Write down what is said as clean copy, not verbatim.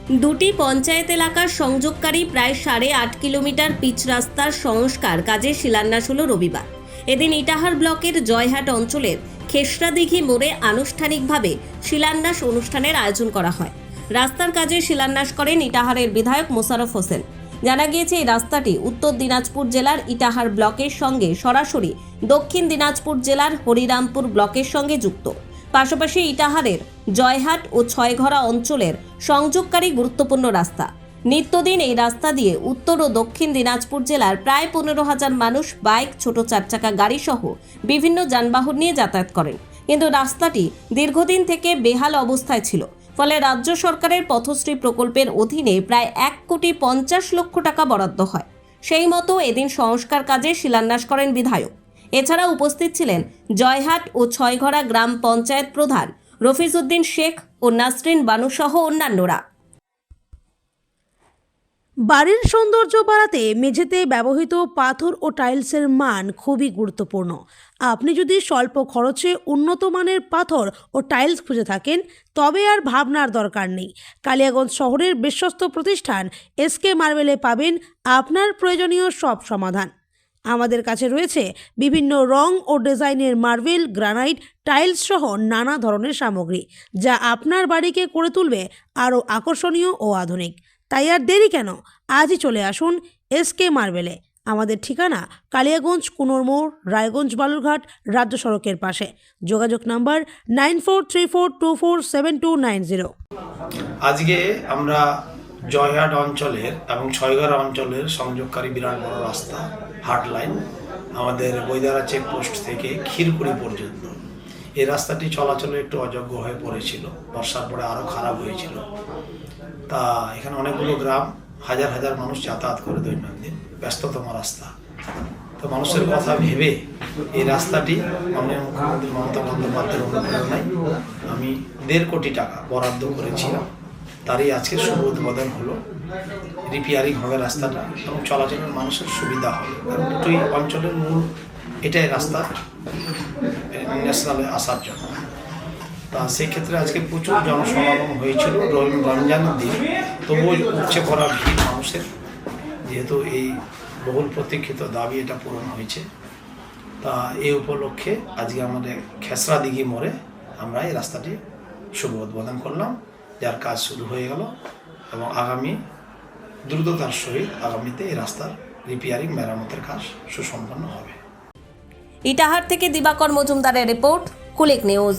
দুটি পঞ্চায়েত এলাকার সংযোগকারী প্রায় 8.5 কিলোমিটার পিচ রাস্তার সংস্কার কাজে শিলান্যাস হল রবিবার। এদিন ইটাহার ব্লকের জয়হাট অঞ্চলের খেসরাদিঘি মোড়ে আনুষ্ঠানিকভাবে শিলান্যাস অনুষ্ঠানের আয়োজন করা হয়। রাস্তার কাজে শিলান্যাস করেন ইটাহারের বিধায়ক মোশাররফ হোসেন। জানা গিয়েছে এই রাস্তাটি উত্তর দিনাজপুর জেলার ইটাহার ব্লকের সঙ্গে সরাসরি দক্ষিণ দিনাজপুর জেলার হরিরামপুর ব্লকের সঙ্গে যুক্ত। পাশাপাশি ইটাহারের জয়হাট ও ছয়ঘরা অঞ্চলের সংযোগকারী গুরুত্বপূর্ণ রাস্তা। নিত্যদিন এই রাস্তা দিয়ে উত্তর ও দক্ষিণ দিনাজপুর জেলার প্রায় 15,000 মানুষ বাইক, ছোট চারচাকা গাড়ি সহ বিভিন্ন যানবাহন নিয়ে যাতায়াত করেন। কিন্তু রাস্তাটি দীর্ঘদিন থেকে বেহাল অবস্থায় ছিল। ফলে রাজ্য সরকারের পথশ্রী প্রকল্পের অধীনে প্রায় 1,50,00,000 টাকা বরাদ্দ হয়। সেই মতো এদিন সংস্কার কাজে শিলান্যাস করেন বিধায়ক। এছাড়া উপস্থিত ছিলেন জয়হাট ও ছয়ঘরা গ্রাম পঞ্চায়েত প্রধান রফিজউদ্দিন শেখ ও নাসরিন বানু সহ অন্যান্যরা। বাড়ির সৌন্দর্য বাড়াতে মেঝেতে ব্যবহৃত পাথর ও টাইলসের মান খুবই গুরুত্বপূর্ণ। আপনি যদি স্বল্প খরচে উন্নত মানের পাথর ও টাইলস খুঁজে থাকেন তবে আর ভাবনার দরকার নেই। কালিয়াগঞ্জ শহরের বিশ্বস্ত প্রতিষ্ঠান এসকে মার্বেলে পাবেন আপনার প্রয়োজনীয় সব সমাধান। আমাদের কাছে রয়েছে বিভিন্ন রং ও ডিজাইনের মার্বেল, গ্রানাইট, টাইলস সহ নানা ধরনের সামগ্রী, যা আপনার বাড়িকে করে তুলবে আরও আকর্ষণীয় ও আধুনিক। তাই আর দেরি কেন, আজই চলে আসুন এসকে মার্বেলে। আমাদের ঠিকানা কালিয়াগঞ্জ কুনোর মোড়, রায়গঞ্জ বালুরঘাট রাজ্য সড়কের পাশে। যোগাযোগ নাম্বার 9434247290। আজকে আমরা জয়হাট অঞ্চলের এবং ছয়ঘরা অঞ্চলের সংযোগকারী বিরাট বড় রাস্তা হাট লাইন, আমাদের বৈদারা চেকপোস্ট থেকে ক্ষীরপুরি পর্যন্ত এই রাস্তাটি চলাচলে একটু অযোগ্য হয়ে পড়েছিল। বর্ষার পরে আরও খারাপ হয়েছিল। তা এখানে অনেকগুলো গ্রাম, হাজার হাজার মানুষ যাতায়াত করে দৈনন্দিন, ব্যস্ততম রাস্তা। তো মানুষের কথা ভেবে এই রাস্তাটি মাননীয় মুখ্যমন্ত্রী মমতা বন্দ্যোপাধ্যায়ের অনুপ্রেরণায় আমি 1.5 কোটি টাকা বরাদ্দ করেছিলাম। তারই আজকে শুভ উদ্বোধন হলো। রিপেয়ারিং হবে রাস্তাটা এবং চলাচলের মানুষের সুবিধা হবে। কারণ দুটোই অঞ্চলের মূল এটাই রাস্তা ন্যাশনালে আসার জন্য। তা সেই ক্ষেত্রে আজকে প্রচুর জনসমাগম হয়েছিল। রমজানের দিন তবুও উপচে পড়া ভিড় মানুষের, যেহেতু এই বহুল প্রতীক্ষিত দাবি এটা পূরণ হয়েছে। তা এই উপলক্ষে আজকে আমাদের খেসরাদিঘি মোড়ে আমরা এই রাস্তাটি শুভ উদ্বোধন করলাম, যার কাজ শুরু হয়ে গেল এবং আগামী দ্রুততার সহিত আগামীতে এই রাস্তার রিপেয়ারিং মেরামতের কাজ সুসম্পন্ন হবে। ইটাহার থেকে দিবাকর মজুমদারের রিপোর্ট, কুলিক নিউজ।